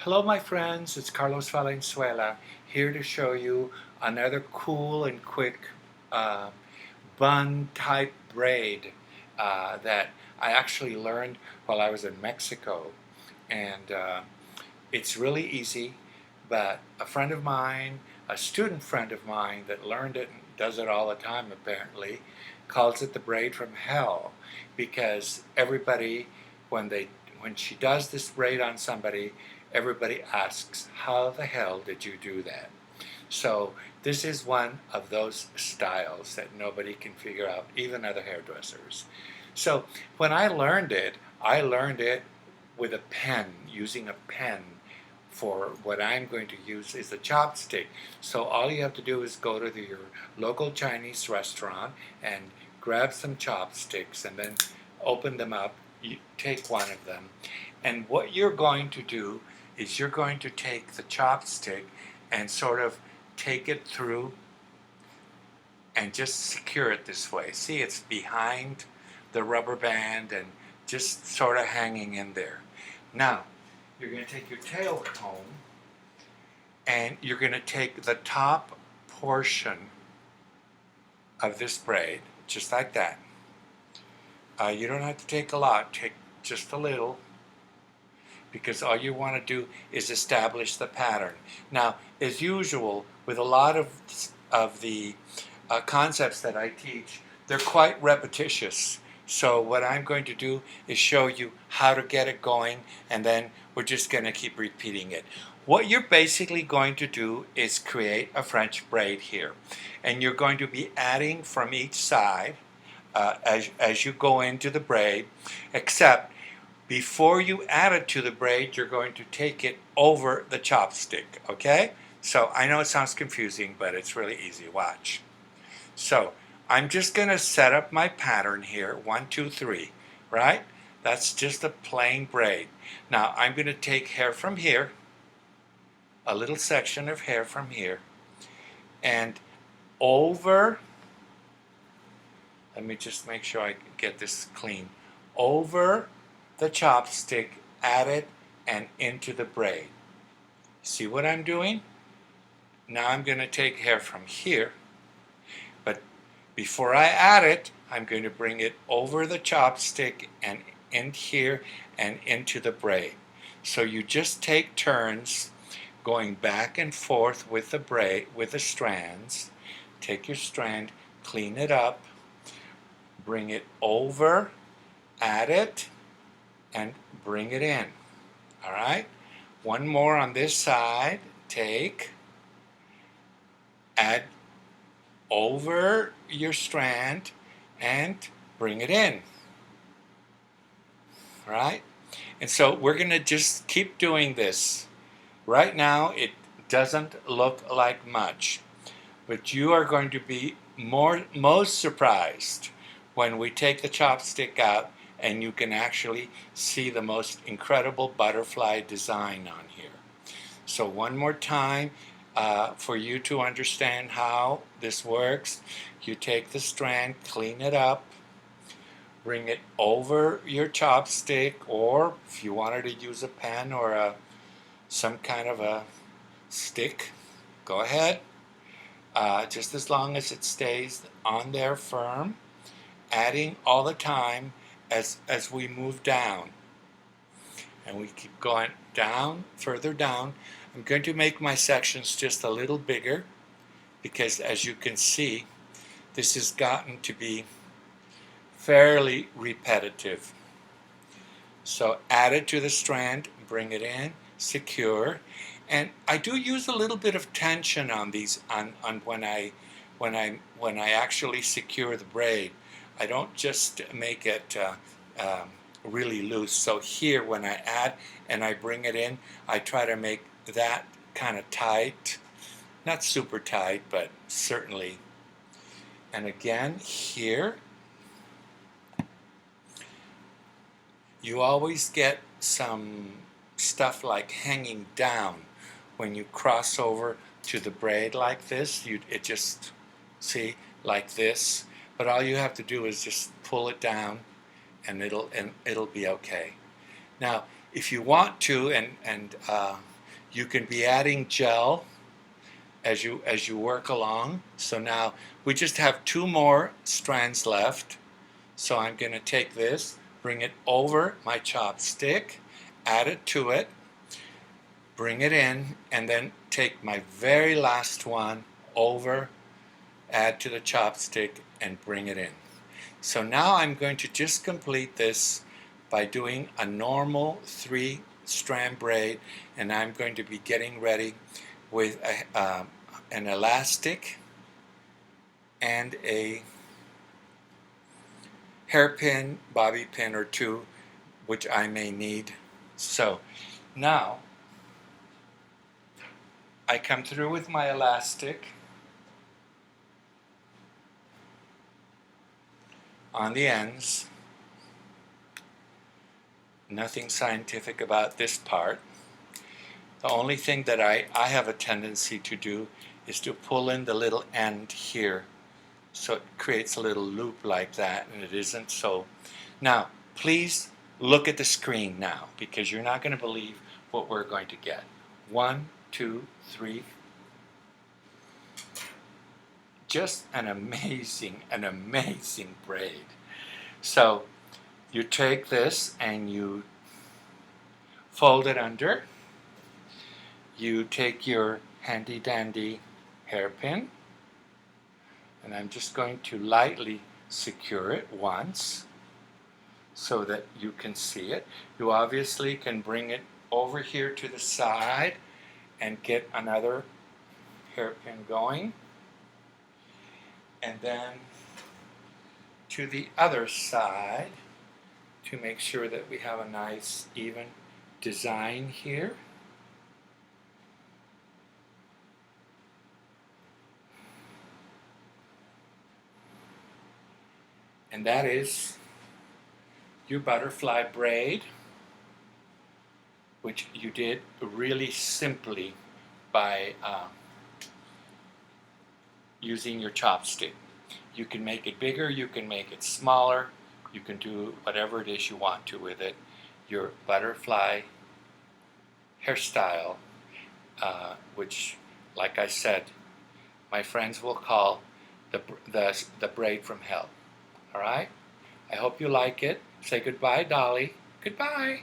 Hello my friends, it's Carlos Valenzuela here to show you another cool and quick uh, bun type braid that I actually learned while I was in Mexico. And it's really easy, but a friend of mine, a student friend of mine that learned it and does it all the time apparently, calls it the braid from hell because everybody, when she does this braid on somebody, everybody asks, how the hell did you do that? So this is one of those styles that nobody can figure out, even other hairdressers. So when I learned it with a pen, using a pen. For what I'm going to use is a chopstick. So all you have to do is go to your local Chinese restaurant and grab some chopsticks and then open them up. You take one of them. And what you're going to do is you're going to take the chopstick and sort of take it through and just secure it this way. See, it's behind the rubber band and just sort of hanging in there. Now, you're going to take your tail comb and you're going to take the top portion of this braid, just like that. You don't have to take a lot, take just a little, because all you want to do is establish the pattern. Now, as usual, with a lot of the concepts that I teach, they're quite repetitious. So what I'm going to do is show you how to get it going, and then we're just going to keep repeating it. What you're basically going to do is create a French braid here. And you're going to be adding from each side as you go into the braid, except before you add it to the braid, you're going to take it over the chopstick, okay? So I know it sounds confusing, but it's really easy. Watch. So I'm just going to set up my pattern here, 1, 2, 3, right? That's just a plain braid. Now I'm going to take hair from here, a little section of hair from here, and over, let me just make sure I get this clean, over the chopstick, add it, and into the braid. See what I'm doing? Now I'm going to take hair from here, but before I add it, I'm going to bring it over the chopstick and in here and into the braid. So you just take turns going back and forth with the braid, with the strands. Take your strand, clean it up, bring it over, add it, and bring it in. All right? One more on this side. Take, add over your strand, and bring it in. All right? And so we're going to just keep doing this. Right now, it doesn't look like much, but you are going to be most surprised when we take the chopstick out and you can actually see the most incredible butterfly design on here. So one more time, for you to understand how this works, you take the strand, clean it up, bring it over your chopstick, or if you wanted to use a pen or some kind of a stick, go ahead. Just as long as it stays on there firm, adding all the time as we move down. And we keep going down, further down. I'm going to make my sections just a little bigger because, as you can see, this has gotten to be fairly repetitive. So add it to the strand, bring it in, secure. And I do use a little bit of tension on these on when I actually secure the braid. I don't just make it really loose. So here, when I add and I bring it in, I try to make that kind of tight. Not super tight, but certainly. And again, here, you always get some stuff like hanging down when you cross over to the braid like this. It just, see, like this. But all you have to do is just pull it down, and it'll be okay. Now, if you want to, and You can be adding gel as you work along. So now we just have 2 more strands left. So I'm going to take this, bring it over my chopstick, add it to it, bring it in, and then take my very last one over, add to the chopstick, and bring it in. So now I'm going to just complete this by doing a normal 3-strand braid, and I'm going to be getting ready with an elastic and a hairpin, bobby pin or 2, which I may need. So now I come through with my elastic on the ends. Nothing scientific about this part. The only thing that I have a tendency to do is to pull in the little end here, so it creates a little loop like that, and it isn't so. Now, please look at the screen now, because you're not going to believe what we're going to get. 1, 2, 3. Just an amazing braid. So you take this and you fold it under. You take your handy dandy hairpin, and I'm just going to lightly secure it once so that you can see it. You obviously can bring it over here to the side and get another hairpin going, and then to the other side to make sure that we have a nice even design here. And that is your butterfly braid, which you did really simply by using your chopstick. You can make it bigger, you can make it smaller, you can do whatever it is you want to with it. Your butterfly hairstyle, which, like I said, my friends will call the braid from hell. All right? I hope you like it. Say goodbye, Dolly. Goodbye.